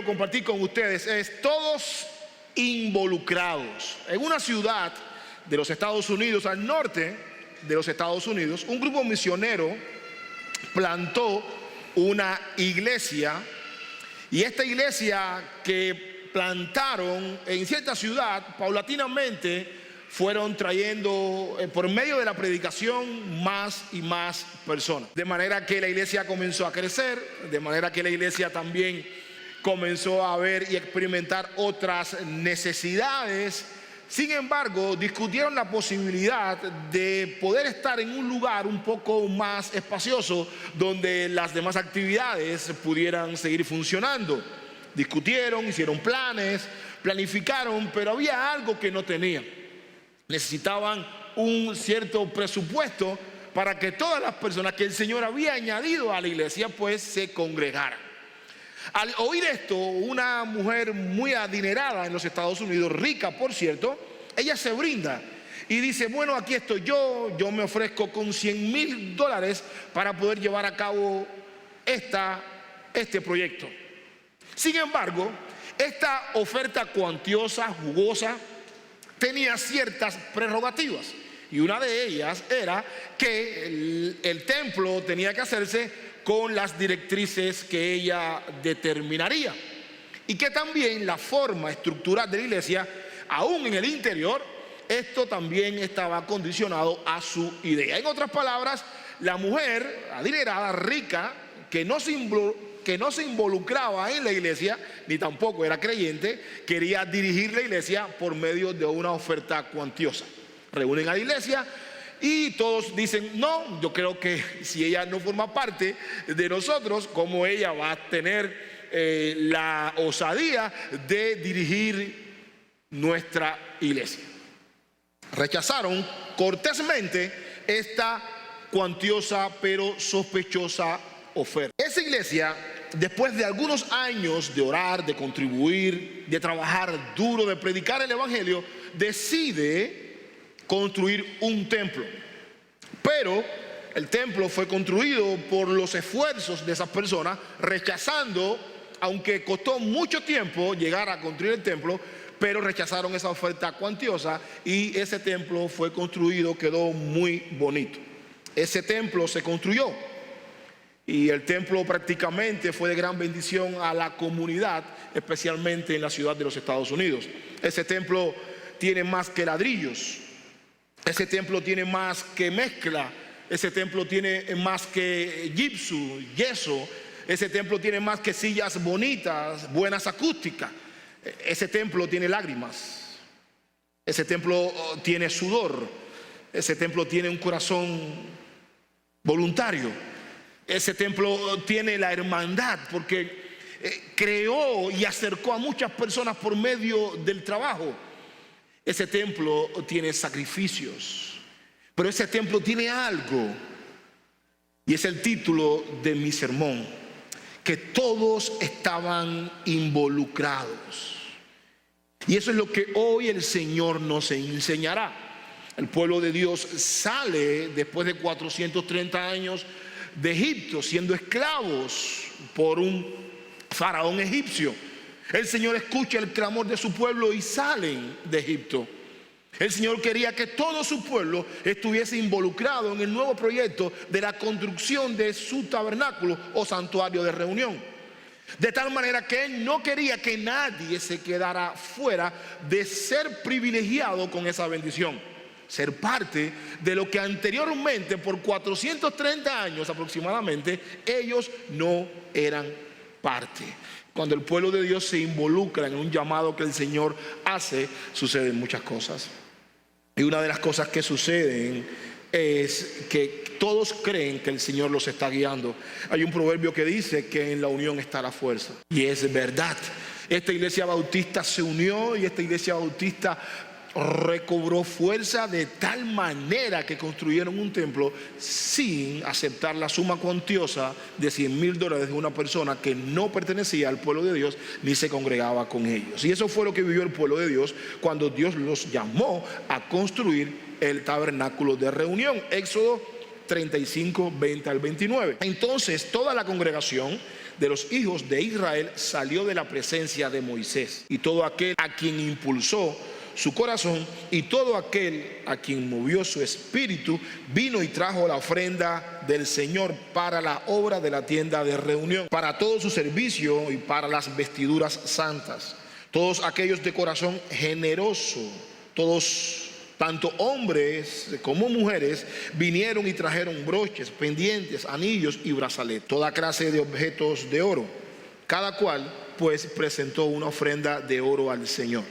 quiero compartir con ustedes es todos involucrados. En una ciudad de los Estados Unidos, al norte de los Estados Unidos, un grupo misionero plantó una iglesia, y esta iglesia que plantaron en cierta ciudad, paulatinamente fueron trayendo por medio de la predicación más y más personas. De manera que la iglesia comenzó a crecer, de manera que la iglesia también comenzó a ver y experimentar otras necesidades. Sin embargo, discutieron la posibilidad de poder estar en un lugar un poco más espacioso donde las demás actividades pudieran seguir funcionando. Discutieron, hicieron planes, planificaron, pero había algo que no tenían. Necesitaban un cierto presupuesto para que todas las personas que el Señor había añadido a la iglesia pues se congregaran. Al oír esto, una mujer muy adinerada en los Estados Unidos, rica por cierto, ella se brinda y dice: bueno, aquí estoy yo me ofrezco con $100,000 para poder llevar a cabo este proyecto. Sin embargo, esta oferta cuantiosa, jugosa, tenía ciertas prerrogativas, y una de ellas era que el templo tenía que hacerse con las directrices que ella determinaría, y que también la forma estructural de la iglesia, aún en el interior, esto también estaba condicionado a su idea. En otras palabras, la mujer adinerada, rica, que no se involucraba en la iglesia, ni tampoco era creyente, quería dirigir la iglesia por medio de una oferta cuantiosa. Reúnen a la iglesia y todos dicen: no, yo creo que si ella no forma parte de nosotros, ¿cómo ella va a tener la osadía de dirigir nuestra iglesia? Rechazaron cortésmente esta cuantiosa pero sospechosa oferta. Esa iglesia, después de algunos años de orar, de contribuir, de trabajar duro, de predicar el evangelio, decide construir un templo. Pero el templo fue construido por los esfuerzos de esas personas, rechazando, aunque costó mucho tiempo llegar a construir el templo, pero rechazaron esa oferta cuantiosa, y ese templo fue construido, quedó muy bonito. Ese templo se construyó, y el templo prácticamente fue de gran bendición a la comunidad, especialmente en la ciudad de los Estados Unidos. Ese templo tiene más que ladrillos, ese templo tiene más que mezcla, ese templo tiene más que gipso, yeso, ese templo tiene más que sillas bonitas, buenas acústicas. Ese templo tiene lágrimas, ese templo tiene sudor, ese templo tiene un corazón voluntario, ese templo tiene la hermandad, porque creó y acercó a muchas personas por medio del trabajo. Ese templo tiene sacrificios, pero ese templo tiene algo, y es el título de mi sermón: que todos estaban involucrados. Y eso es lo que hoy el Señor nos enseñará. El pueblo de Dios sale después de 430 años de Egipto, siendo esclavos por un faraón egipcio. El Señor escucha el clamor de su pueblo y salen de Egipto. El Señor quería que todo su pueblo estuviese involucrado en el nuevo proyecto de la construcción de su tabernáculo o santuario de reunión. De tal manera que Él no quería que nadie se quedara fuera de ser privilegiado con esa bendición, ser parte de lo que anteriormente, por 430 años aproximadamente, ellos no eran parte. Cuando el pueblo de Dios se involucra en un llamado que el Señor hace, suceden muchas cosas. Y una de las cosas que suceden es que todos creen que el Señor los está guiando. Hay un proverbio que dice que en la unión está la fuerza, y es verdad. Esta iglesia bautista se unió, y esta iglesia bautista recobró fuerza de tal manera que construyeron un templo sin aceptar la suma cuantiosa de $100,000 de una persona que no pertenecía al pueblo de Dios ni se congregaba con ellos. Y eso fue lo que vivió el pueblo de Dios cuando Dios los llamó a construir el tabernáculo de reunión. Éxodo 35, 20 al 29. Entonces toda la congregación de los hijos de Israel salió de la presencia de Moisés, y todo aquel a quien impulsó su corazón y todo aquel a quien movió su espíritu vino y trajo la ofrenda del Señor para la obra de la tienda de reunión, para todo su servicio y para las vestiduras santas. Todos aquellos de corazón generoso, todos, tanto hombres como mujeres, vinieron y trajeron broches, pendientes, anillos y brazaletes, toda clase de objetos de oro. Cada cual pues presentó una ofrenda de oro al Señor.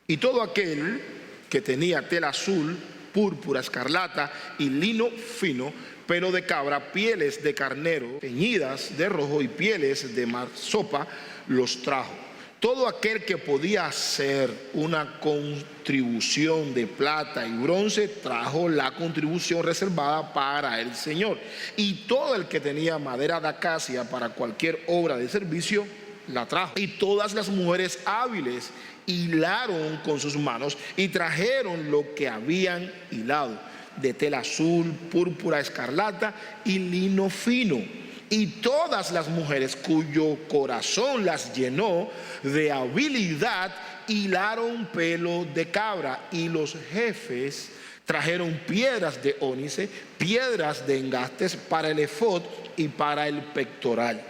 Y todo aquel que tenía tela azul, púrpura, escarlata y lino fino, pelo de cabra, pieles de carnero teñidas de rojo y pieles de marsopa, los trajo. Todo aquel que podía hacer una contribución de plata y bronce trajo la contribución reservada para el Señor. Y todo el que tenía madera de acacia para cualquier obra de servicio la trajo. Y todas las mujeres hábiles hilaron con sus manos y trajeron lo que habían hilado, de tela azul, púrpura, escarlata y lino fino. Y todas las mujeres cuyo corazón las llenó de habilidad hilaron pelo de cabra. Y los jefes trajeron piedras de ónice, piedras de engastes para el efod y para el pectoral,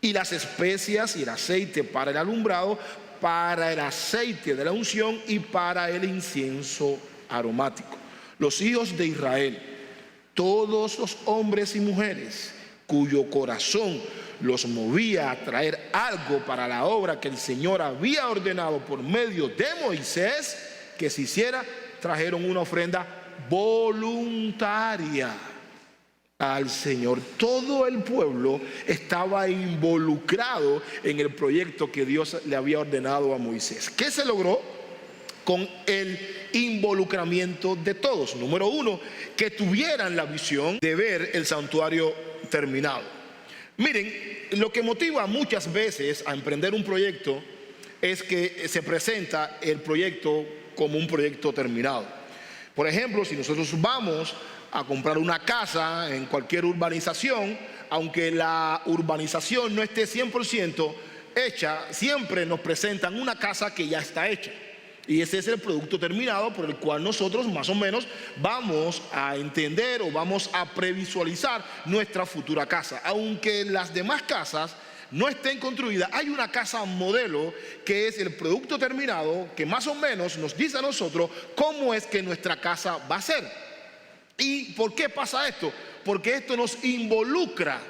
y las especias y el aceite para el alumbrado, para el aceite de la unción y para el incienso aromático. Los hijos de Israel, todos los hombres y mujeres cuyo corazón los movía a traer algo para la obra que el Señor había ordenado por medio de Moisés que se hiciera, trajeron una ofrenda voluntaria al Señor. Todo el pueblo estaba involucrado en el proyecto que Dios le había ordenado a Moisés. ¿Qué se logró con el involucramiento de todos? Número uno, que tuvieran la visión de ver el santuario terminado. Miren, lo que motiva muchas veces a emprender un proyecto es que se presenta el proyecto como un proyecto terminado. Por ejemplo, si nosotros vamos a comprar una casa en cualquier urbanización, aunque la urbanización no esté 100% hecha, siempre nos presentan una casa que ya está hecha. Y ese es el producto terminado por el cual nosotros más o menos vamos a entender o vamos a previsualizar nuestra futura casa. Aunque las demás casas no estén construidas, hay una casa modelo que es el producto terminado que más o menos nos dice a nosotros cómo es que nuestra casa va a ser. ¿Y por qué pasa esto? Porque esto nos involucra.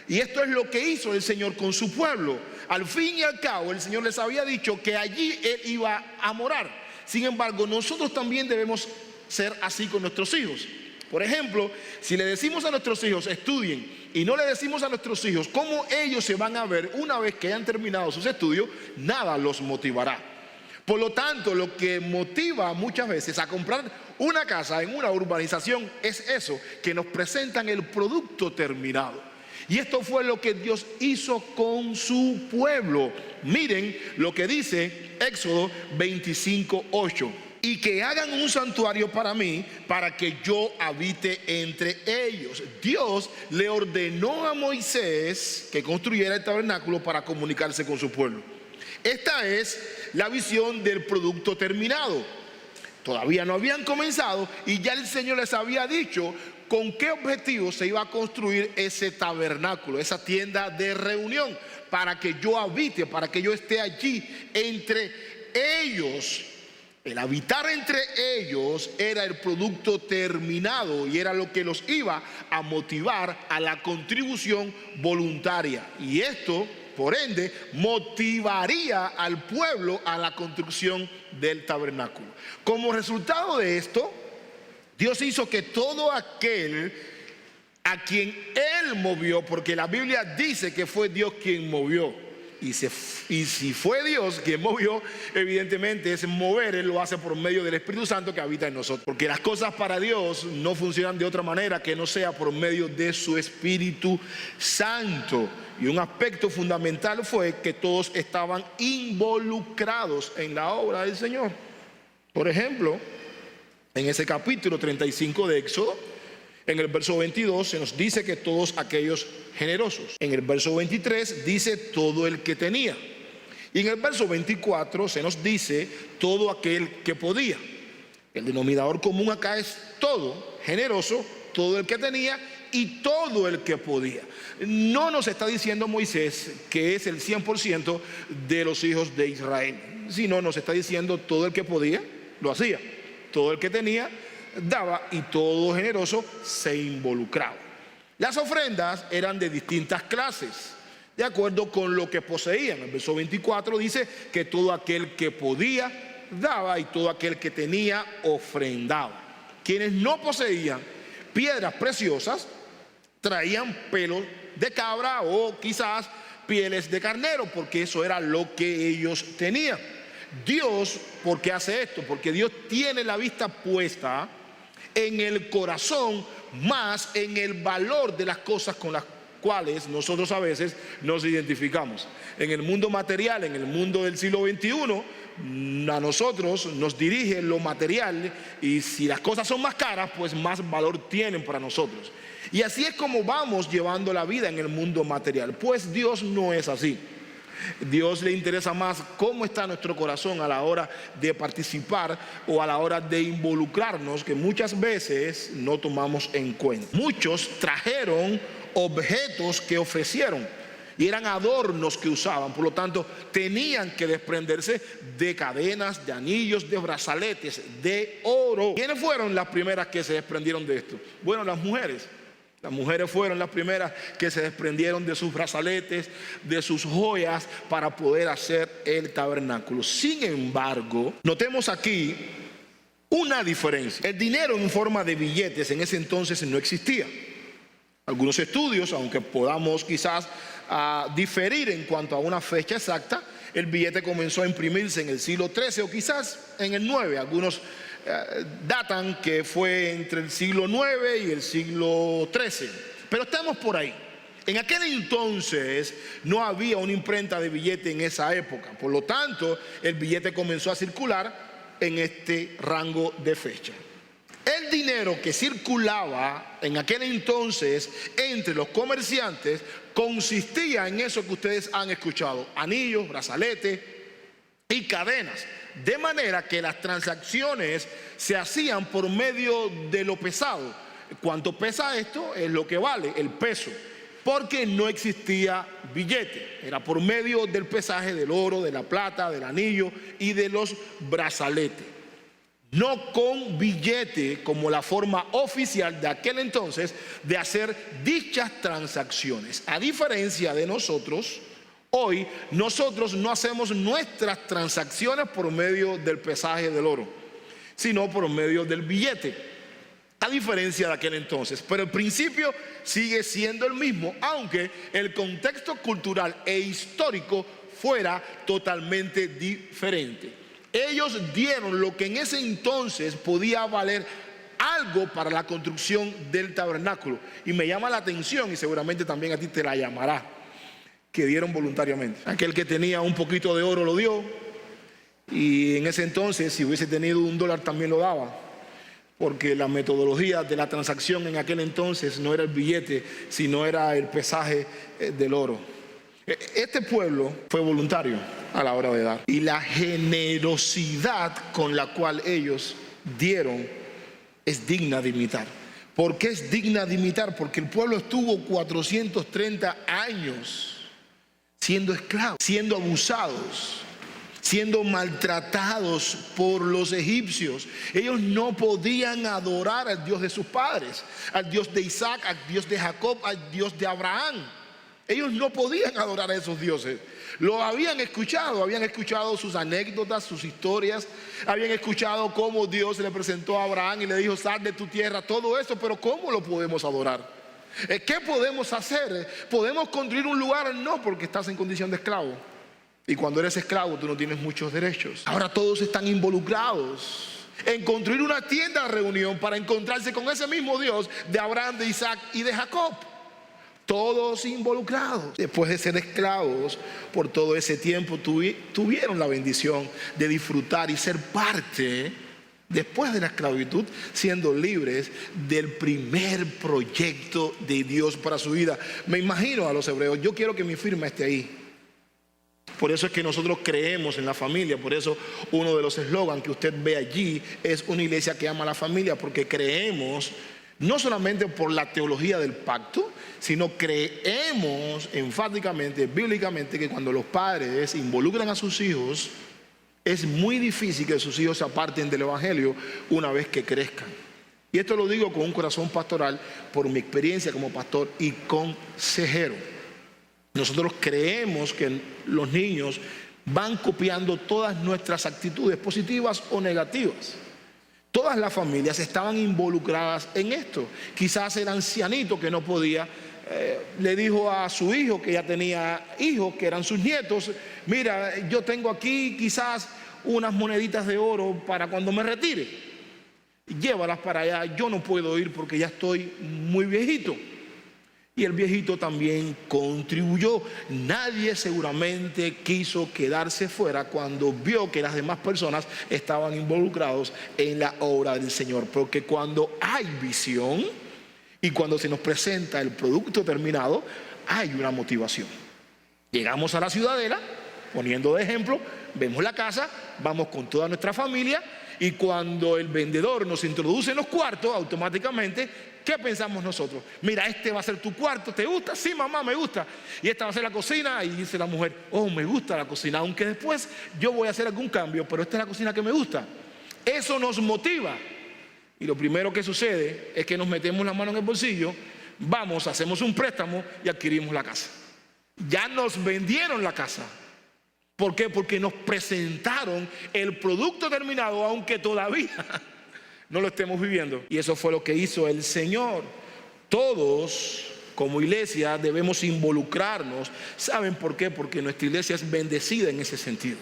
Y esto es lo que hizo el Señor con su pueblo. Al fin y al cabo, el Señor les había dicho que allí Él iba a morar. Sin embargo, nosotros también debemos ser así con nuestros hijos. Por ejemplo, si le decimos a nuestros hijos estudien y no le decimos a nuestros hijos cómo ellos se van a ver una vez que hayan terminado sus estudios, nada los motivará. Por lo tanto, lo que motiva muchas veces a comprar una casa en una urbanización es eso, que nos presentan el producto terminado. Y esto fue lo que Dios hizo con su pueblo. Miren lo que dice Éxodo 25:8. Y que hagan un santuario para mí, para que yo habite entre ellos. Dios le ordenó a Moisés que construyera el tabernáculo para comunicarse con su pueblo. Esta es la visión del producto terminado. Todavía no habían comenzado y ya el Señor les había dicho con qué objetivo se iba a construir ese tabernáculo, esa tienda de reunión, para que yo habite, para que yo esté allí entre ellos. El habitar entre ellos era el producto terminado y era lo que los iba a motivar a la contribución voluntaria. Y esto, por ende, motivaría al pueblo a la construcción del tabernáculo. Como resultado de esto, Dios hizo que todo aquel a quien Él movió, porque la Biblia dice que fue Dios quien movió, y si fue Dios quien movió, evidentemente ese mover Él lo hace por medio del Espíritu Santo que habita en nosotros, porque las cosas para Dios no funcionan de otra manera que no sea por medio de su Espíritu Santo. Y un aspecto fundamental fue que todos estaban involucrados en la obra del Señor. Por ejemplo, en ese capítulo 35 de Éxodo, En el verso 22 se nos dice que todos aquellos generosos. En el verso 23 dice todo el que tenía. Y en el verso 24 se nos dice todo aquel que podía. El denominador común acá es todo, generoso, todo el que tenía y todo el que podía. No nos está diciendo Moisés que es el 100% de los hijos de Israel, sino nos está diciendo todo el que podía, lo hacía. Todo el que tenía, daba, y todo generoso se involucraba. Las ofrendas eran de distintas clases, de acuerdo con lo que poseían. El verso 24 dice que todo aquel que podía, daba, y todo aquel que tenía, ofrendaba. Quienes no poseían piedras preciosas, traían pelos de cabra o quizás pieles de carnero, porque eso era lo que ellos tenían. Dios, ¿por qué hace esto? Porque Dios tiene la vista puesta en el corazón, más en el valor de las cosas con las cuales nosotros a veces nos identificamos. En el mundo material, en el mundo del siglo XXI, a nosotros nos dirige lo material, y si las cosas son más caras, pues más valor tienen para nosotros. Y así es como vamos llevando la vida en el mundo material. Pues Dios no es así. Dios le interesa más cómo está nuestro corazón a la hora de participar o a la hora de involucrarnos, que muchas veces no tomamos en cuenta. Muchos trajeron objetos que ofrecieron y eran adornos que usaban, por lo tanto tenían que desprenderse de cadenas, de anillos, de brazaletes, de oro. ¿Quiénes fueron las primeras que se desprendieron de esto? Bueno, las mujeres. Las mujeres fueron las primeras que se desprendieron de sus brazaletes, de sus joyas, para poder hacer el tabernáculo. Sin embargo, notemos aquí una diferencia. El dinero en forma de billetes en ese entonces no existía. Algunos estudios, aunque podamos quizás diferir en cuanto a una fecha exacta, el billete comenzó a imprimirse en el siglo XIII o quizás en el IX. Algunos datan que fue entre el siglo IX y el siglo XIII, pero estamos por ahí. En aquel entonces no había una imprenta de billete en esa época, por lo tanto el billete comenzó a circular en este rango de fecha. El dinero que circulaba en aquel entonces entre los comerciantes consistía en eso que ustedes han escuchado: anillos, brazaletes y cadenas. De manera que las transacciones se hacían por medio de lo pesado. ¿Cuánto pesa esto? Es lo que vale, el peso. Porque no existía billete. Era por medio del pesaje del oro, de la plata, del anillo y de los brazaletes. No con billete como la forma oficial de aquel entonces de hacer dichas transacciones. A diferencia de nosotros, hoy nosotros no hacemos nuestras transacciones por medio del pesaje del oro, sino por medio del billete, a diferencia de aquel entonces. Pero el principio sigue siendo el mismo, aunque el contexto cultural e histórico fuera totalmente diferente. Ellos dieron lo que en ese entonces podía valer algo para la construcción del tabernáculo. Y me llama la atención, y seguramente también a ti te la llamará, que dieron voluntariamente. Aquel que tenía un poquito de oro lo dio, y en ese entonces si hubiese tenido $1 también lo daba, porque la metodología de la transacción en aquel entonces no era el billete, sino era el pesaje del oro. Este pueblo fue voluntario a la hora de dar, y la generosidad con la cual ellos dieron es digna de imitar. ¿Por qué es digna de imitar? Porque el pueblo estuvo 430 años siendo esclavos, siendo abusados, siendo maltratados por los egipcios. Ellos no podían adorar al Dios de sus padres, al Dios de Isaac, al Dios de Jacob, al Dios de Abraham. Ellos no podían adorar a esos dioses. Lo habían escuchado sus anécdotas, sus historias, habían escuchado cómo Dios le presentó a Abraham y le dijo: sal de tu tierra, todo eso, pero ¿cómo lo podemos adorar? ¿Qué podemos hacer? ¿Podemos construir un lugar? No, porque estás en condición de esclavo. Y cuando eres esclavo tú no tienes muchos derechos. Ahora todos están involucrados en construir una tienda de reunión para encontrarse con ese mismo Dios de Abraham, de Isaac y de Jacob. Todos involucrados. Después de ser esclavos por todo ese tiempo, tuvieron la bendición de disfrutar y ser parte después de la esclavitud, siendo libres del primer proyecto de Dios para su vida. Me imagino a los hebreos, yo quiero que mi firma esté ahí. Por eso es que nosotros creemos en la familia. Por eso uno de los eslogans que usted ve allí es una iglesia que ama a la familia, porque creemos no solamente por la teología del pacto, sino creemos enfáticamente, bíblicamente, que cuando los padres involucran a sus hijos, es muy difícil que sus hijos se aparten del evangelio una vez que crezcan. Y esto lo digo con un corazón pastoral por mi experiencia como pastor y consejero. Nosotros creemos que los niños van copiando todas nuestras actitudes, positivas o negativas. Todas las familias estaban involucradas en esto. Quizás el ancianito que no podía, le dijo a su hijo, que ya tenía hijos, que eran sus nietos: mira, yo tengo aquí quizás unas moneditas de oro para cuando me retire. Llévalas para allá, yo no puedo ir porque ya estoy muy viejito. Y el viejito también contribuyó. Nadie seguramente quiso quedarse fuera cuando vio que las demás personas estaban involucrados en la obra del Señor. Porque cuando hay visión y cuando se nos presenta el producto terminado, hay una motivación. Llegamos a la Ciudadela, poniendo de ejemplo, vemos la casa, vamos con toda nuestra familia, y cuando el vendedor nos introduce en los cuartos, automáticamente, ¿qué pensamos nosotros? Mira, este va a ser tu cuarto, ¿te gusta? Sí, mamá, me gusta. Y esta va a ser la cocina, y dice la mujer: oh, me gusta la cocina, aunque después yo voy a hacer algún cambio, pero esta es la cocina que me gusta. Eso nos motiva. Y lo primero que sucede es que nos metemos la mano en el bolsillo, vamos, hacemos un préstamo y adquirimos la casa. Ya nos vendieron la casa. ¿Por qué? Porque nos presentaron el producto terminado, aunque todavía no lo estemos viviendo. Y eso fue lo que hizo el Señor. Todos, como iglesia, debemos involucrarnos. ¿Saben por qué? Porque nuestra iglesia es bendecida en ese sentido.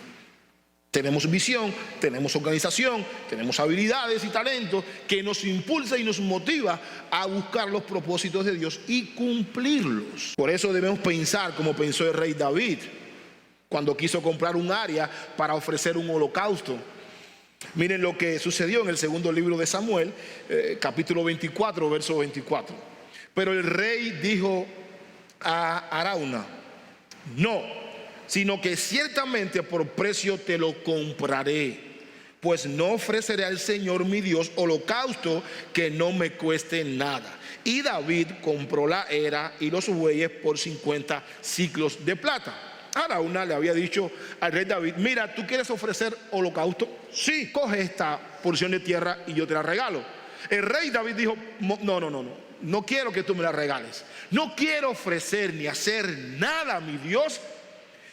Tenemos visión, tenemos organización, tenemos habilidades y talentos que nos impulsa y nos motiva a buscar los propósitos de Dios y cumplirlos. Por eso debemos pensar como pensó el rey David cuando quiso comprar un área para ofrecer un holocausto. Miren lo que sucedió en el segundo libro de Samuel, capítulo 24, verso 24. Pero el rey dijo a Arauna: no, sino que ciertamente por precio te lo compraré, pues no ofreceré al Señor mi Dios holocausto que no me cueste nada. Y David compró la era y los bueyes por 50 siclos de plata. Arauna le había dicho al rey David: mira, ¿tú quieres ofrecer holocausto? Sí, coge esta porción de tierra y yo te la regalo. El rey David dijo: no quiero que tú me la regales. No quiero ofrecer ni hacer nada a mi Dios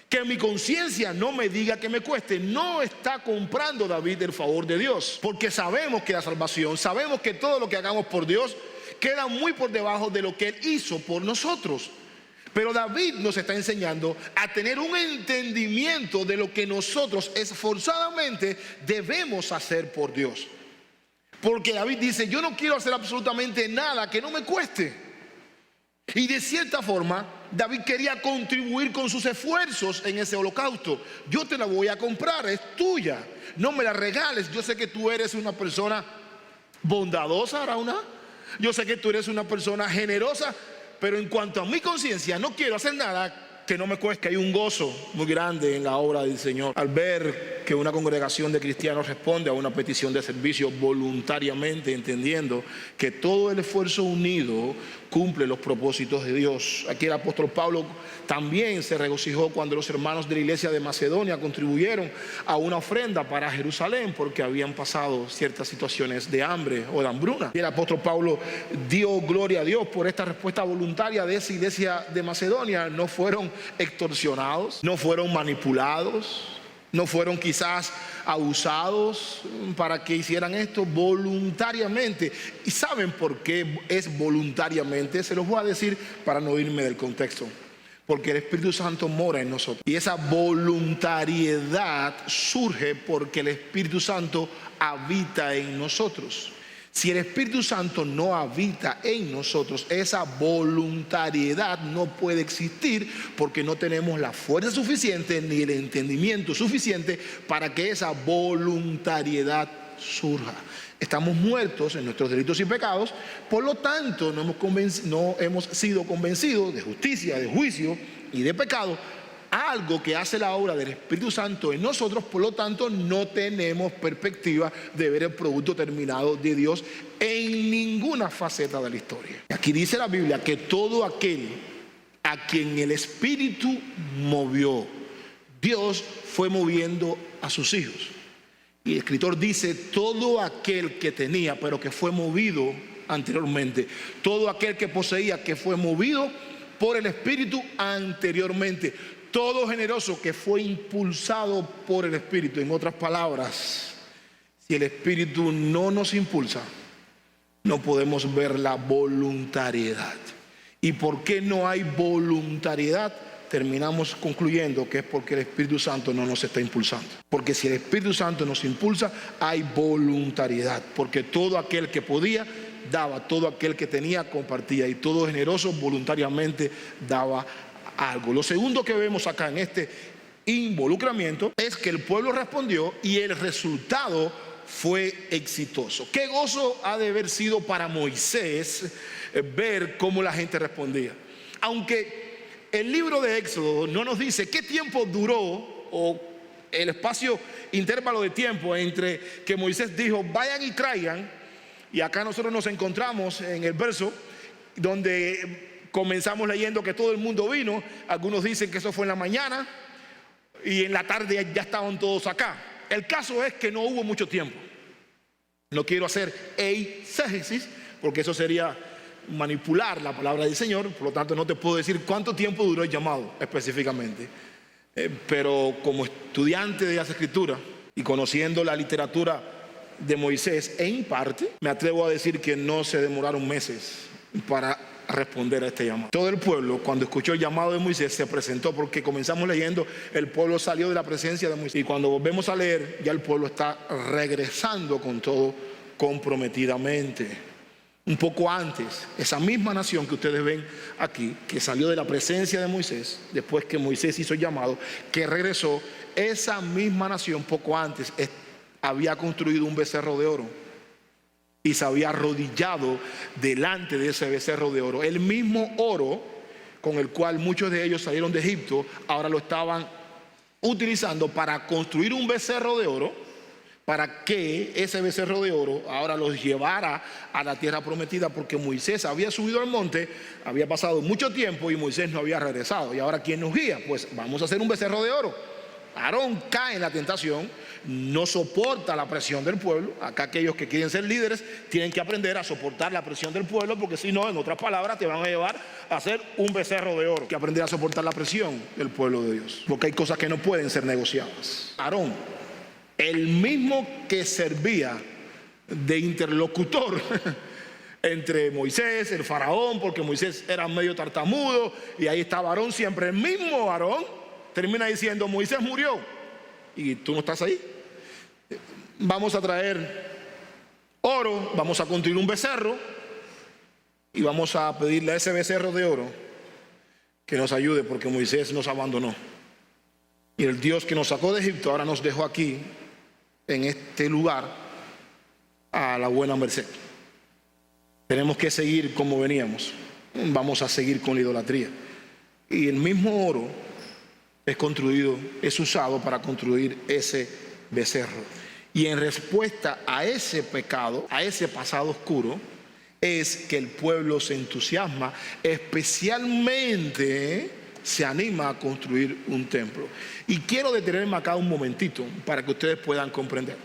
que mi conciencia no me diga que me cueste. No está comprando David el favor de Dios, porque sabemos que la salvación, sabemos que todo lo que hagamos por Dios queda muy por debajo de lo que Él hizo por nosotros. Pero David nos está enseñando a tener un entendimiento de lo que nosotros esforzadamente debemos hacer por Dios. Porque David dice: yo no quiero hacer absolutamente nada que no me cueste. Y de cierta forma, David quería contribuir con sus esfuerzos en ese holocausto. Yo te la voy a comprar, es tuya, no me la regales. Yo sé que tú eres una persona bondadosa, Arauna. Yo sé que tú eres una persona generosa. Pero en cuanto a mi conciencia, no quiero hacer nada que no me cueste. Hay un gozo muy grande en la obra del Señor al ver que una congregación de cristianos responde a una petición de servicio voluntariamente, entendiendo que todo el esfuerzo unido cumple los propósitos de Dios. Aquí el apóstol Pablo también se regocijó cuando los hermanos de la iglesia de Macedonia contribuyeron a una ofrenda para Jerusalén, porque habían pasado ciertas situaciones de hambre o de hambruna. Y el apóstol Pablo dio gloria a Dios por esta respuesta voluntaria de esa iglesia de Macedonia. No fueron extorsionados, no fueron manipulados, no fueron quizás abusados para que hicieran esto. Voluntariamente. ¿Y saben por qué es voluntariamente? Se los voy a decir para no irme del contexto. Porque el Espíritu Santo mora en nosotros. Y esa voluntariedad surge porque el Espíritu Santo habita en nosotros. Si el Espíritu Santo no habita en nosotros, esa voluntariedad no puede existir, porque no tenemos la fuerza suficiente ni el entendimiento suficiente para que esa voluntariedad surja. Estamos muertos en nuestros delitos y pecados, por lo tanto no hemos sido convencidos de justicia, de juicio y de pecado, algo que hace la obra del Espíritu Santo en nosotros. Por lo tanto no tenemos perspectiva de ver el producto terminado de Dios en ninguna faceta de la historia. Aquí dice la Biblia que todo aquel a quien el Espíritu movió, Dios fue moviendo a sus hijos. Y el escritor dice: todo aquel que tenía, pero que fue movido anteriormente, todo aquel que poseía, que fue movido por el Espíritu anteriormente, todo generoso que fue impulsado por el Espíritu. En otras palabras, si el Espíritu no nos impulsa, no podemos ver la voluntariedad. ¿Y por qué no hay voluntariedad? Terminamos concluyendo que es porque el Espíritu Santo no nos está impulsando. Porque si el Espíritu Santo nos impulsa, hay voluntariedad. Porque todo aquel que podía, daba; todo aquel que tenía, compartía; y todo generoso voluntariamente daba algo. Lo segundo que vemos acá en este involucramiento es que el pueblo respondió y el resultado fue exitoso. Qué gozo ha de haber sido para Moisés ver cómo la gente respondía. Aunque el libro de Éxodo no nos dice qué tiempo duró, o el espacio, intervalo de tiempo entre que Moisés dijo vayan y traigan, y acá nosotros nos encontramos en el verso donde comenzamos leyendo que todo el mundo vino. Algunos dicen que eso fue en la mañana y en la tarde ya estaban todos acá. El caso es que no hubo mucho tiempo. No quiero hacer eisegesis porque eso sería manipular la palabra del Señor. Por lo tanto no te puedo decir cuánto tiempo duró el llamado específicamente, pero como estudiante de las Escrituras y conociendo la literatura de Moisés en parte, me atrevo a decir que no se demoraron meses para responder a este llamado. Todo el pueblo, cuando escuchó el llamado de Moisés, se presentó, porque comenzamos leyendo, el pueblo salió de la presencia de Moisés, y cuando volvemos a leer, ya el pueblo está regresando con todo comprometidamente. Un poco antes, esa misma nación que ustedes ven aquí, que salió de la presencia de Moisés, después que Moisés hizo el llamado, que regresó, esa misma nación poco antes había construido un becerro de oro y se había arrodillado delante de ese becerro de oro. El mismo oro con el cual muchos de ellos salieron de Egipto, ahora lo estaban utilizando para construir un becerro de oro, para que ese becerro de oro ahora los llevara a la tierra prometida, porque Moisés había subido al monte, había pasado mucho tiempo y Moisés no había regresado. Y ahora, ¿quién nos guía? Pues vamos a hacer un becerro de oro. Aarón cae en la tentación, no soporta la presión del pueblo. Acá aquellos que quieren ser líderes tienen que aprender a soportar la presión del pueblo, porque si no, en otras palabras, te van a llevar a hacer un becerro de oro. Hay que aprender a soportar la presión del pueblo de Dios, porque hay cosas que no pueden ser negociadas. Aarón, el mismo que servía de interlocutor entre Moisés, el faraón, porque Moisés era medio tartamudo y ahí estaba Aarón siempre. El mismo Aarón termina diciendo: Moisés murió y tú no estás ahí. Vamos a traer oro, vamos a construir un becerro y vamos a pedirle a ese becerro de oro que nos ayude, porque Moisés nos abandonó. Y el Dios que nos sacó de Egipto ahora nos dejó aquí, en este lugar, a la buena merced. Tenemos que seguir como veníamos. Vamos a seguir con la idolatría. Y el mismo oro es usado para construir ese becerro. Y en respuesta a ese pecado, a ese pasado oscuro, es que el pueblo se entusiasma, especialmente se anima a construir un templo. Y quiero detenerme acá un momentito para que ustedes puedan comprender.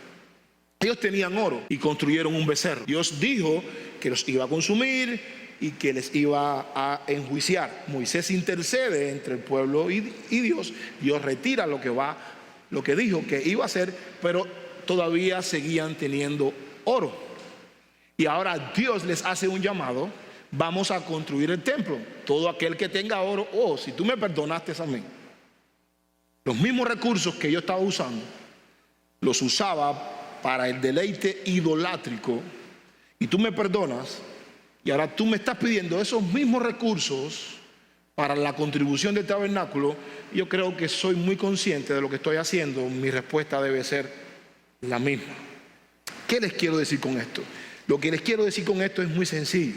Ellos tenían oro y construyeron un becerro. Dios dijo que los iba a consumir y que les iba a enjuiciar. Moisés intercede entre el pueblo y Dios. Dios retira lo que dijo que iba a hacer, pero todavía seguían teniendo oro. Y ahora Dios les hace un llamado: vamos a construir el templo. Todo aquel que tenga oro, si tú me perdonaste a mí, los mismos recursos que yo estaba usando, los usaba para el deleite idolátrico, y tú me perdonas, y ahora tú me estás pidiendo esos mismos recursos para la contribución del tabernáculo. Yo creo que soy muy consciente de lo que estoy haciendo. Mi respuesta debe ser la misma. ¿Qué les quiero decir con esto? Lo que les quiero decir con esto es muy sencillo.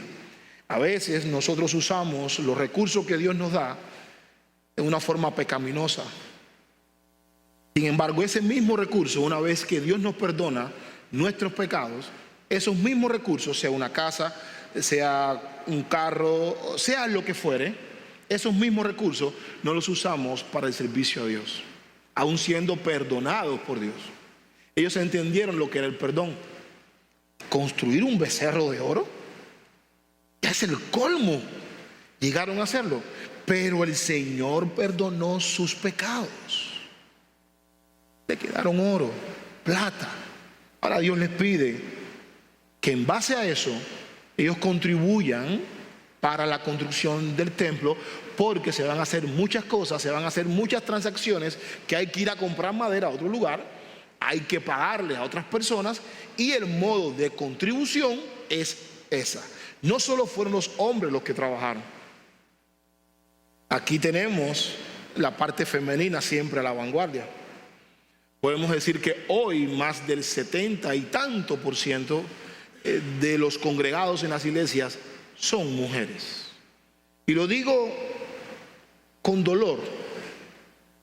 A veces nosotros usamos los recursos que Dios nos da de una forma pecaminosa. Sin embargo, ese mismo recurso, una vez que Dios nos perdona nuestros pecados, esos mismos recursos, sea una casa, sea un carro, sea lo que fuere, esos mismos recursos no los usamos para el servicio a Dios, aún siendo perdonados por Dios. Ellos entendieron lo que era el perdón. Construir un becerro de oro ya es el colmo. Llegaron a hacerlo, pero el Señor perdonó sus pecados. Le quedaron oro, plata. Ahora Dios les pide que en base a eso ellos contribuyan para la construcción del templo, porque se van a hacer muchas cosas, se van a hacer muchas transacciones, que hay que ir a comprar madera a otro lugar, hay que pagarle a otras personas, y el modo de contribución es esa. No solo fueron los hombres los que trabajaron. Aquí tenemos la parte femenina siempre a la vanguardia. Podemos decir que hoy más del 70 y tanto por ciento de los congregados en las iglesias son mujeres. Y lo digo con dolor.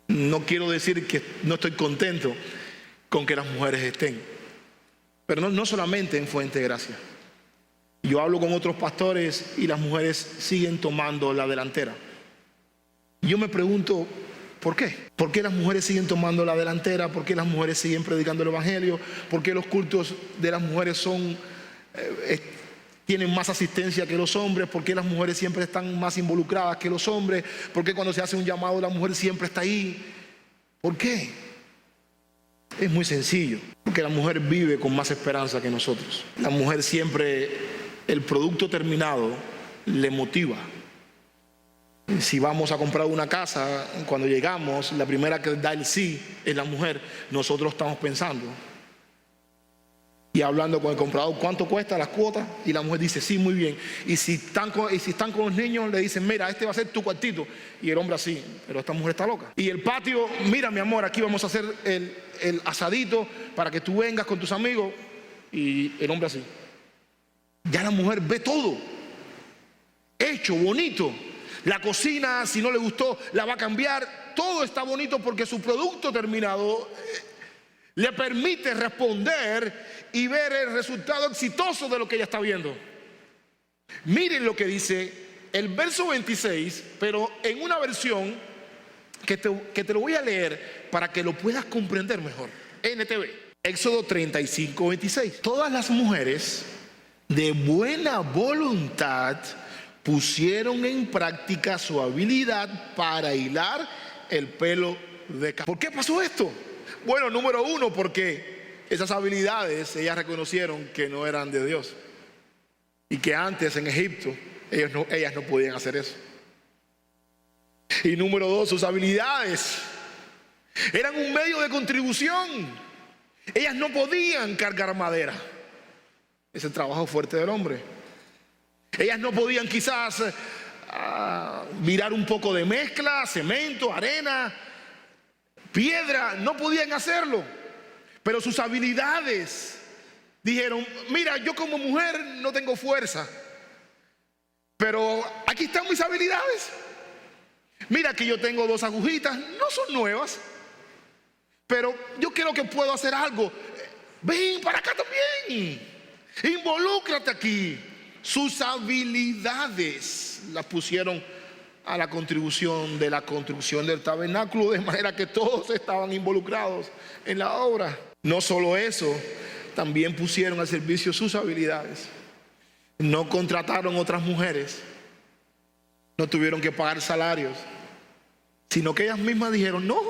No quiero decir que no estoy contento con que las mujeres estén, pero no solamente en Fuente de Gracia. Yo hablo con otros pastores y las mujeres siguen tomando la delantera. Yo me pregunto, ¿por qué? ¿Por qué las mujeres siguen tomando la delantera? ¿Por qué las mujeres siguen predicando el evangelio? ¿Por qué los cultos de las mujeres tienen más asistencia que los hombres? ¿Por qué las mujeres siempre están más involucradas que los hombres? ¿Por qué cuando se hace un llamado la mujer siempre está ahí? ¿Por qué? Es muy sencillo, porque la mujer vive con más esperanza que nosotros. La mujer siempre, el producto terminado le motiva. Si vamos a comprar una casa, cuando llegamos, la primera que da el sí es la mujer. Nosotros estamos pensando y hablando con el comprador, ¿cuánto cuesta las cuotas? Y la mujer dice, sí, muy bien. Y si están con los niños, le dicen, mira, este va a ser tu cuartito. Y el hombre así, pero esta mujer está loca. Y el patio, mira mi amor, aquí vamos a hacer el asadito para que tú vengas con tus amigos. Y el hombre así. Ya la mujer ve todo hecho, bonito. La cocina, si no le gustó, la va a cambiar. Todo está bonito porque su producto terminado le permite responder y ver el resultado exitoso de lo que ella está viendo. Miren lo que dice el verso 26, pero en una versión que te lo voy a leer para que lo puedas comprender mejor. NTV. Éxodo 35, 26. Todas las mujeres de buena voluntad pusieron en práctica su habilidad para hilar el pelo de cabello. ¿Por qué pasó esto? Bueno, número uno, porque esas habilidades ellas reconocieron que no eran de Dios y que antes en Egipto ellas no podían hacer eso. Y número dos, sus habilidades eran un medio de contribución. Ellas no podían cargar madera. Es el trabajo fuerte del hombre. Ellas no podían quizás mirar un poco de mezcla, cemento, arena, piedra, no podían hacerlo. Pero sus habilidades dijeron, mira, yo como mujer no tengo fuerza, pero aquí están mis habilidades. Mira que yo tengo 2 agujitas, no son nuevas, pero yo creo que puedo hacer algo. Ven para acá también, involúcrate aquí. Sus habilidades las pusieron a la contribución de la construcción del tabernáculo, de manera que todos estaban involucrados en la obra. No solo eso, también pusieron al servicio sus habilidades. No contrataron otras mujeres, no tuvieron que pagar salarios, sino que ellas mismas dijeron, no,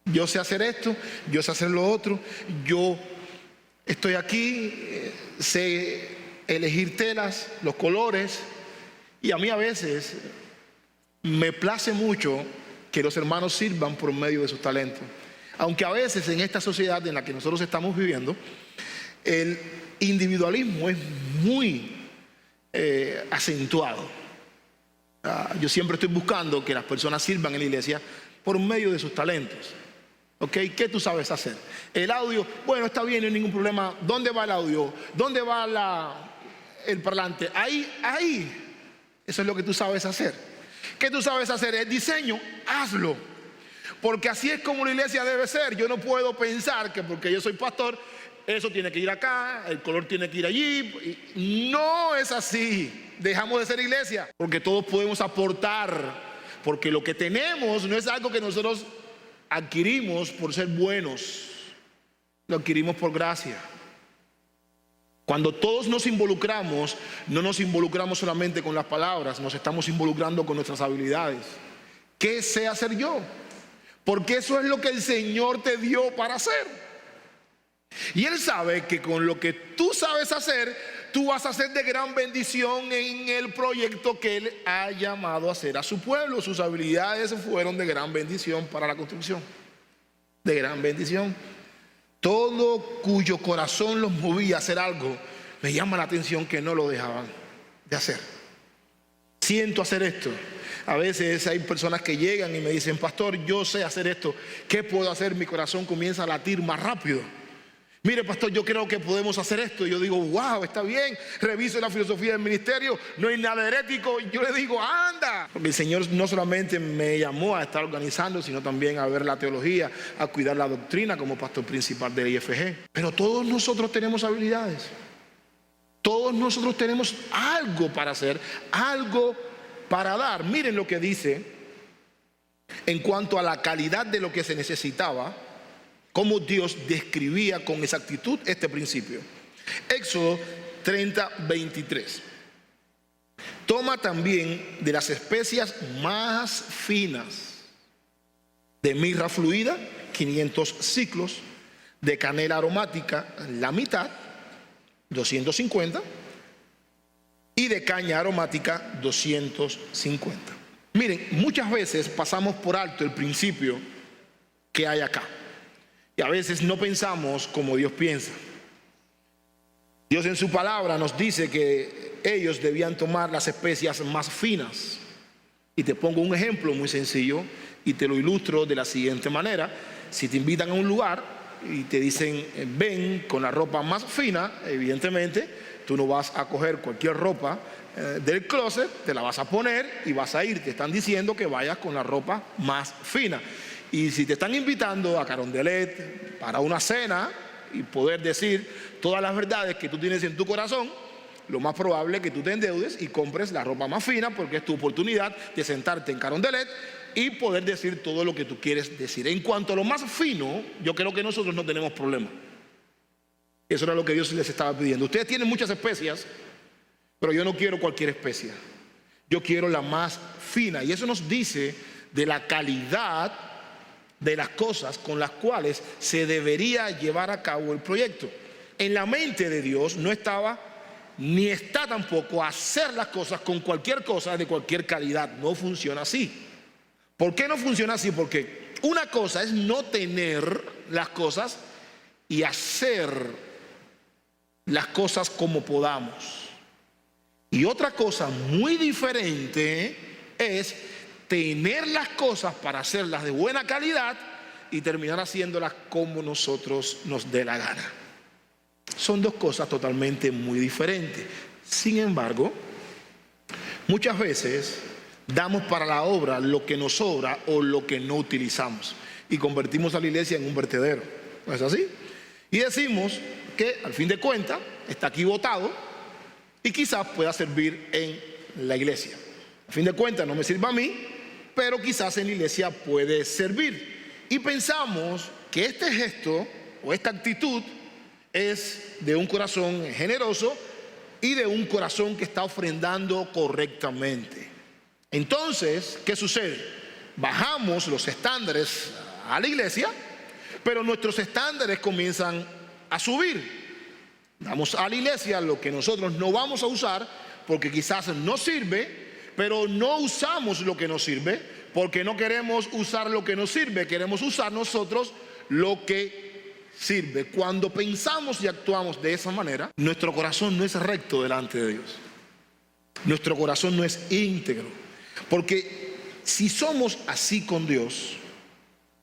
yo sé hacer esto, yo sé hacer lo otro, yo estoy aquí, sé elegir telas, los colores. Y a mí a veces me place mucho que los hermanos sirvan por medio de sus talentos, aunque a veces en esta sociedad en la que nosotros estamos viviendo el individualismo es muy acentuado. Yo siempre estoy buscando que las personas sirvan en la iglesia por medio de sus talentos. ¿Ok? ¿Qué tú sabes hacer? El audio, bueno, está bien, no hay ningún problema. ¿Dónde va el audio? ¿Dónde va el parlante? Ahí. Eso es lo que tú sabes hacer. ¿Qué tú sabes hacer? El diseño, hazlo. Porque así es como la iglesia debe ser. Yo no puedo pensar que porque yo soy pastor, eso tiene que ir acá, el color tiene que ir allí. No es así. Dejamos de ser iglesia. Porque todos podemos aportar. Porque lo que tenemos no es algo que nosotros adquirimos por ser buenos. Lo adquirimos por gracia. Cuando todos nos involucramos, no nos involucramos solamente con las palabras, nos estamos involucrando con nuestras habilidades. ¿Qué sé hacer yo? Porque eso es lo que el Señor te dio para hacer. Y Él sabe que con lo que tú sabes hacer, tú vas a ser de gran bendición en el proyecto que Él ha llamado a hacer a su pueblo. Sus habilidades fueron de gran bendición para la construcción. De gran bendición. Todo cuyo corazón los movía a hacer algo, me llama la atención que no lo dejaban de hacer. Siento hacer esto. A veces hay personas que llegan y me dicen, pastor, yo sé hacer esto. ¿Qué puedo hacer? Mi corazón comienza a latir más rápido. Mire, pastor, yo creo que podemos hacer esto. Y yo digo, wow, está bien. Reviso la filosofía del ministerio, no hay nada herético. Yo le digo, anda. Porque el Señor no solamente me llamó a estar organizando, sino también a ver la teología, a cuidar la doctrina como pastor principal del IFG. Pero todos nosotros tenemos habilidades. Todos nosotros tenemos algo para hacer, algo para dar. Miren lo que dice en cuanto a la calidad de lo que se necesitaba, cómo Dios describía con exactitud este principio. Éxodo 30:23. Toma también de las especias más finas, de mirra fluida, 500 ciclos, de canela aromática, la mitad, 250, y de caña aromática, 250. Miren, muchas veces pasamos por alto el principio que hay acá. Y a veces no pensamos como Dios piensa. Dios en su palabra nos dice que ellos debían tomar las especias más finas. Y te pongo un ejemplo muy sencillo y te lo ilustro de la siguiente manera. Si te invitan a un lugar y te dicen ven con la ropa más fina, evidentemente tú no vas a coger cualquier ropa del closet, te la vas a poner y vas a ir. Te están diciendo que vayas con la ropa más fina. Y si te están invitando a Carondelet para una cena y poder decir todas las verdades que tú tienes en tu corazón, lo más probable es que tú te endeudes y compres la ropa más fina, porque es tu oportunidad de sentarte en Carondelet y poder decir todo lo que tú quieres decir. En cuanto a lo más fino, yo creo que nosotros no tenemos problema. Eso era lo que Dios les estaba pidiendo. Ustedes tienen muchas especias, pero yo no quiero cualquier especia. Yo quiero la más fina. Y eso nos dice de la calidad de las cosas con las cuales se debería llevar a cabo el proyecto. En la mente de Dios no estaba ni está tampoco hacer las cosas con cualquier cosa de cualquier calidad. No funciona así. ¿Por qué no funciona así? Porque una cosa es no tener las cosas y hacer las cosas como podamos. Y otra cosa muy diferente es tener las cosas para hacerlas de buena calidad y terminar haciéndolas como nosotros nos dé la gana. Son dos cosas totalmente muy diferentes. Sin embargo, muchas veces damos para la obra lo que nos sobra o lo que no utilizamos y convertimos a la iglesia en un vertedero. ¿No es así? Y decimos que al fin de cuentas está aquí botado y quizás pueda servir en la iglesia. Al fin de cuentas no me sirva a mí, pero quizás en la iglesia puede servir. Y pensamos que este gesto o esta actitud es de un corazón generoso y de un corazón que está ofrendando correctamente. Entonces, ¿qué sucede? Bajamos los estándares a la iglesia, pero nuestros estándares comienzan a subir. Damos a la iglesia lo que nosotros no vamos a usar porque quizás no sirve, pero no usamos lo que nos sirve porque no queremos usar lo que nos sirve, queremos usar nosotros lo que sirve. Cuando pensamos y actuamos de esa manera, nuestro corazón no es recto delante de Dios. Nuestro corazón no es íntegro. Porque si somos así con Dios,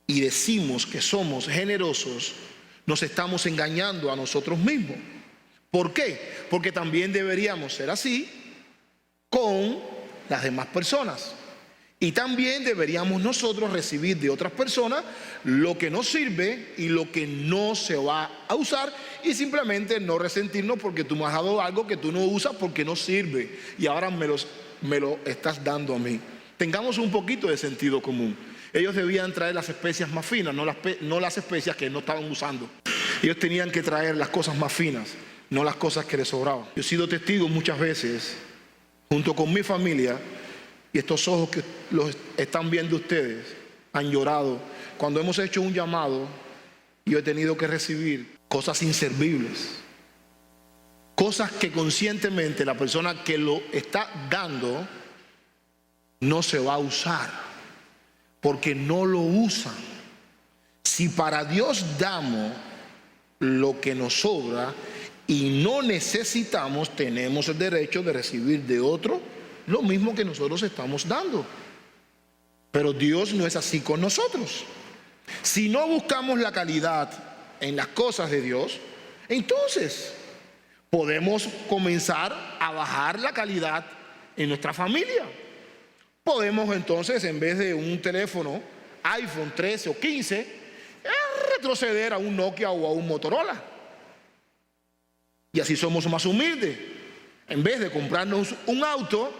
y decimos que somos generosos, nos estamos engañando a nosotros mismos. ¿Por qué? Porque también deberíamos ser así con las demás personas. Y también deberíamos nosotros recibir de otras personas lo que nos sirve y lo que no se va a usar, y simplemente no resentirnos porque tú me has dado algo que tú no usas porque no sirve y ahora me lo estás dando a mí. Tengamos un poquito de sentido común. Ellos debían traer las especias más finas, no las especias que no estaban usando. Ellos tenían que traer las cosas más finas, no las cosas que les sobraban. Yo he sido testigo muchas veces, junto con mi familia, y estos ojos que los están viendo ustedes han llorado cuando hemos hecho un llamado y yo he tenido que recibir cosas inservibles, cosas que conscientemente la persona que lo está dando no se va a usar porque no lo usan. Si para Dios damos lo que nos sobra y no necesitamos, tenemos el derecho de recibir de otro lo mismo que nosotros estamos dando. Pero Dios no es así con nosotros. Si no buscamos la calidad en las cosas de Dios, entonces podemos comenzar a bajar la calidad en nuestra familia. Podemos entonces, en vez de un teléfono iPhone 13 o 15, retroceder a un Nokia o a un Motorola. Y así somos más humildes. En vez de comprarnos un auto,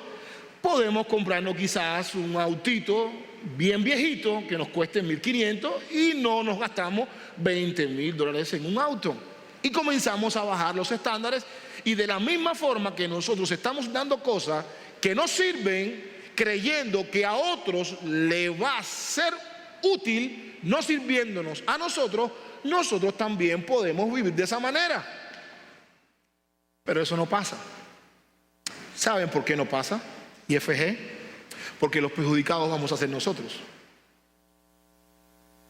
podemos comprarnos quizás un autito bien viejito que nos cueste $1,500 y no nos gastamos $20,000 en un auto. Y comenzamos a bajar los estándares, y de la misma forma que nosotros estamos dando cosas que nos sirven, creyendo que a otros le va a ser útil, no sirviéndonos a nosotros, nosotros también podemos vivir de esa manera. Pero eso no pasa. ¿Saben por qué no pasa? IFG, porque los perjudicados vamos a ser nosotros.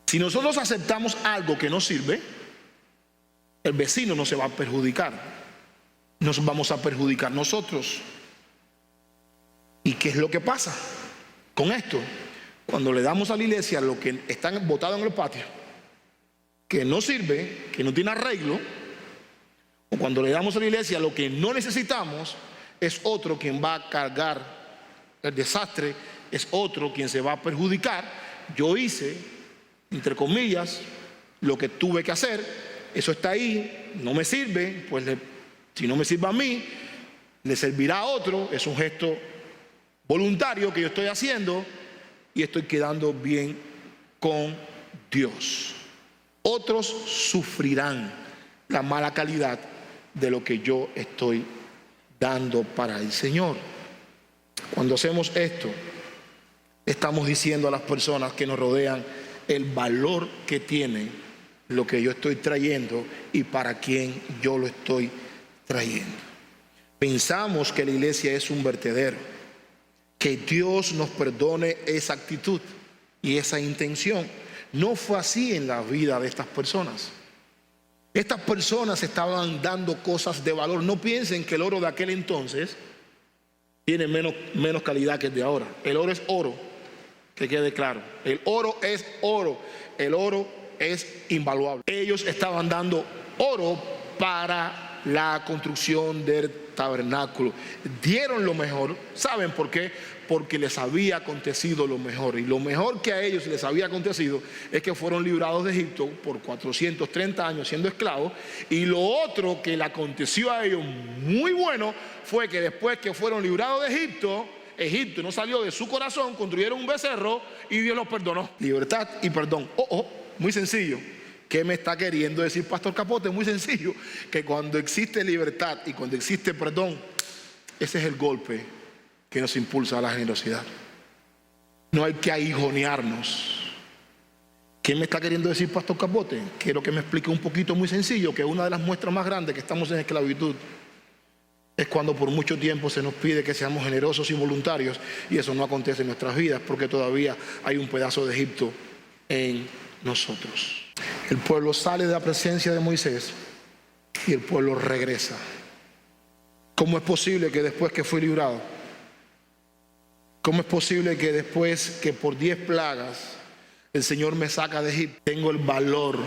Si nosotros aceptamos algo que no sirve, el vecino no se va a perjudicar, nos vamos a perjudicar nosotros. ¿Y qué es lo que pasa con esto? Cuando le damos a la iglesia lo que están botados en el patio, que no sirve, que no tiene arreglo, o cuando le damos a la iglesia lo que no necesitamos, es otro quien va a cargar el desastre, es otro quien se va a perjudicar. Yo hice, entre comillas, lo que tuve que hacer, eso está ahí, no me sirve, pues si no me sirve a mí, le servirá a otro. Es un gesto voluntario que yo estoy haciendo y estoy quedando bien con Dios. Otros sufrirán la mala calidad de lo que yo estoy dando para el Señor. Cuando hacemos esto, estamos diciendo a las personas que nos rodean el valor que tiene lo que yo estoy trayendo y para quién yo lo estoy trayendo. Pensamos que la iglesia es un vertedero. Que Dios nos perdone esa actitud y esa intención. No fue así en la vida de estas personas. Estas personas estaban dando cosas de valor. No piensen que el oro de aquel entonces tiene menos calidad que el de ahora. El oro es oro, que quede claro. El oro es oro. El oro es invaluable. Ellos estaban dando oro para la construcción del tabernáculo. Dieron lo mejor. ¿Saben por qué? Porque les había acontecido lo mejor. Y lo mejor que a ellos les había acontecido es que fueron librados de Egipto por 430 años siendo esclavos. Y lo otro que le aconteció a ellos muy bueno fue que después que fueron librados de Egipto, Egipto no salió de su corazón, construyeron un becerro y Dios los perdonó. Libertad y perdón. Muy sencillo. ¿Qué me está queriendo decir Pastor Capote? Muy sencillo, que cuando existe libertad y cuando existe perdón, ese es el golpe que nos impulsa a la generosidad. No hay que aguijonearnos. ¿Qué me está queriendo decir Pastor Capote? Quiero que me explique un poquito, muy sencillo, que una de las muestras más grandes que estamos en esclavitud es cuando por mucho tiempo se nos pide que seamos generosos y voluntarios, y eso no acontece en nuestras vidas porque todavía hay un pedazo de Egipto en nosotros. El pueblo sale de la presencia de Moisés y el pueblo regresa. ¿Cómo es posible que después que fue librado, cómo es posible que después que por 10 plagas el Señor me saca de Egipto, tengo el valor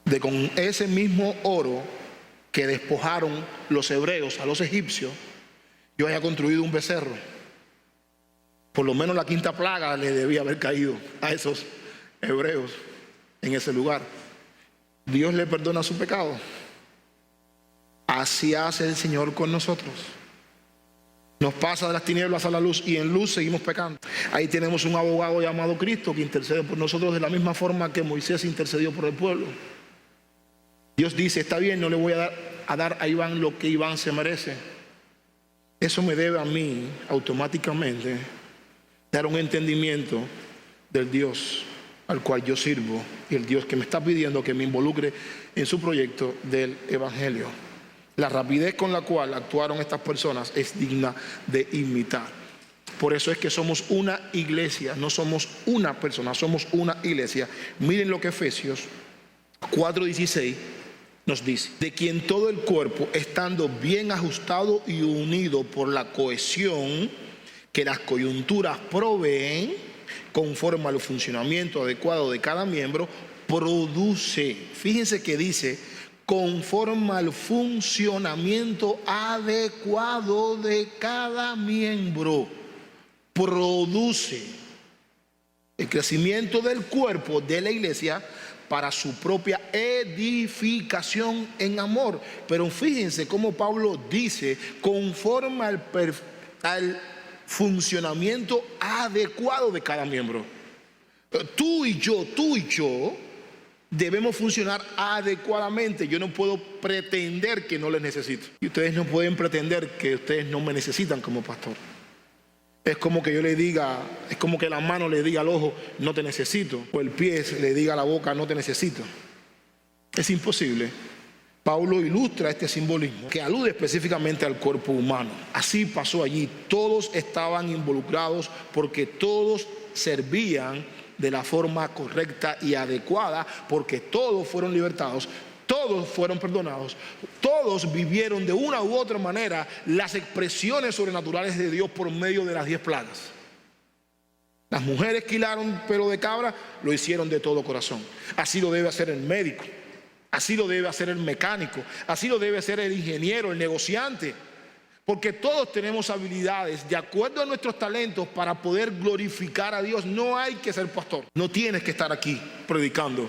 de con ese mismo oro que despojaron los hebreos a los egipcios, yo haya construido un becerro. Por lo menos la quinta plaga le debía haber caído a esos hebreos en ese lugar. Dios le perdona su pecado. Así hace el Señor con nosotros. Nos pasa de las tinieblas a la luz y en luz seguimos pecando. Ahí tenemos un abogado llamado Cristo que intercede por nosotros de la misma forma que Moisés intercedió por el pueblo. Dios dice, está bien, no le voy a dar a Iván lo que Iván se merece. Eso me debe a mí automáticamente dar un entendimiento del Dios al cual yo sirvo y el Dios que me está pidiendo que me involucre en su proyecto del Evangelio. La rapidez con la cual actuaron estas personas es digna de imitar. Por eso es que somos una iglesia, no somos una persona, somos una iglesia. Miren lo que Efesios 4:16 nos dice: de quien todo el cuerpo, estando bien ajustado y unido por la cohesión que las coyunturas proveen, conforme al funcionamiento adecuado de cada miembro, produce, fíjense que dice, conforme al funcionamiento adecuado de cada miembro, produce el crecimiento del cuerpo de la iglesia para su propia edificación en amor. Pero fíjense cómo Pablo dice, conforme al funcionamiento adecuado de cada miembro. Tú y yo debemos funcionar adecuadamente. Yo no puedo pretender que no les necesito. Y ustedes no pueden pretender que ustedes no me necesitan como pastor. Es como que yo le diga, es como que la mano le diga al ojo, no te necesito. O el pie le diga a la boca, no te necesito. Es imposible. Pablo ilustra este simbolismo que alude específicamente al cuerpo humano. Así pasó allí. Todos estaban involucrados porque todos servían de la forma correcta y adecuada, porque todos fueron libertados, todos fueron perdonados, todos vivieron de una u otra manera las expresiones sobrenaturales de Dios por medio de las 10 plagas. Las mujeres que hilaron pelo de cabra lo hicieron de todo corazón. Así lo debe hacer el médico, así lo debe hacer el mecánico, así lo debe hacer el ingeniero, el negociante. Porque todos tenemos habilidades de acuerdo a nuestros talentos para poder glorificar a Dios. No hay que ser pastor. No tienes que estar aquí predicando.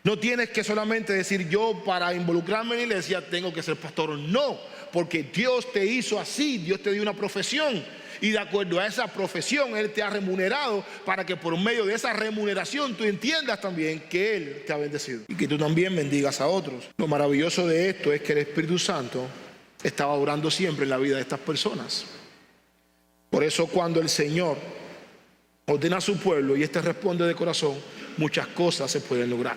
No tienes que solamente decir, yo para involucrarme en la iglesia tengo que ser pastor. No, porque Dios te hizo así. Dios te dio una profesión. Y de acuerdo a esa profesión, Él te ha remunerado para que por medio de esa remuneración tú entiendas también que Él te ha bendecido. Y que tú también bendigas a otros. Lo maravilloso de esto es que el Espíritu Santo estaba orando siempre en la vida de estas personas. Por eso cuando el Señor ordena a su pueblo y éste responde de corazón, muchas cosas se pueden lograr.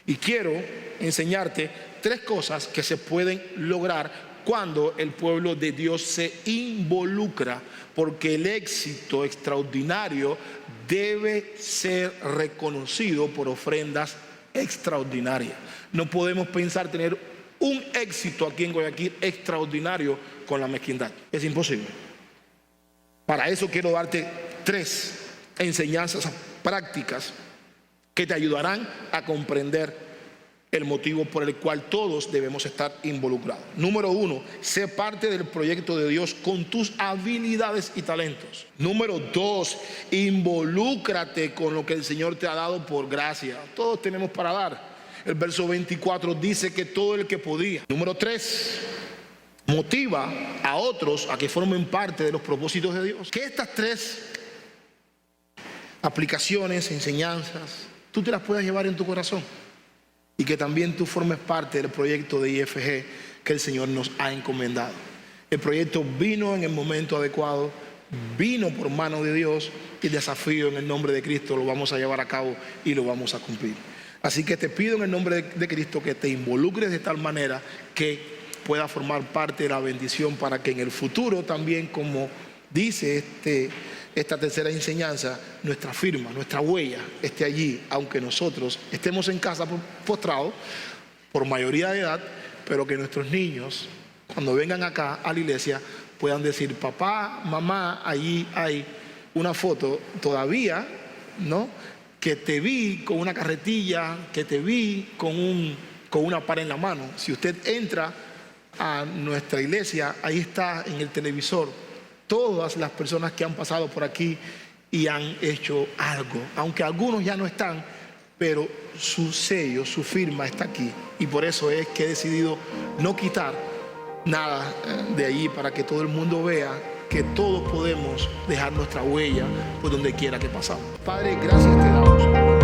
Y quiero enseñarte 3 cosas que se pueden lograr cuando el pueblo de Dios se involucra, porque el éxito extraordinario debe ser reconocido por ofrendas extraordinarias. No podemos pensar tener un éxito aquí en Guayaquil extraordinario con la mezquindad. Es imposible. Para eso quiero darte 3 enseñanzas prácticas que te ayudarán a comprender el motivo por el cual todos debemos estar involucrados. Número 1, sé parte del proyecto de Dios con tus habilidades y talentos. Número 2, involúcrate con lo que el Señor te ha dado por gracia. Todos tenemos para dar. El verso 24 dice que todo el que podía. Número 3, motiva a otros a que formen parte de los propósitos de Dios. Que estas 3 aplicaciones, enseñanzas, tú te las puedas llevar en tu corazón. Y que también tú formes parte del proyecto de IFG que el Señor nos ha encomendado. El proyecto vino en el momento adecuado, vino por mano de Dios, y el desafío en el nombre de Cristo lo vamos a llevar a cabo y lo vamos a cumplir. Así que te pido en el nombre de Cristo que te involucres de tal manera que pueda formar parte de la bendición, para que en el futuro también, como dice esta tercera enseñanza, nuestra firma, nuestra huella esté allí, aunque nosotros estemos en casa postrados por mayoría de edad, pero que nuestros niños, cuando vengan acá a la iglesia, puedan decir, papá, mamá, allí hay una foto todavía, ¿no?, que te vi con una carretilla, que te vi con una pala en la mano. Si usted entra a nuestra iglesia, ahí está en el televisor todas las personas que han pasado por aquí y han hecho algo, aunque algunos ya no están, pero su sello, su firma está aquí. Y por eso es que he decidido no quitar nada de allí, para que todo el mundo vea que todos podemos dejar nuestra huella por donde quiera que pasamos. Padre, gracias te damos.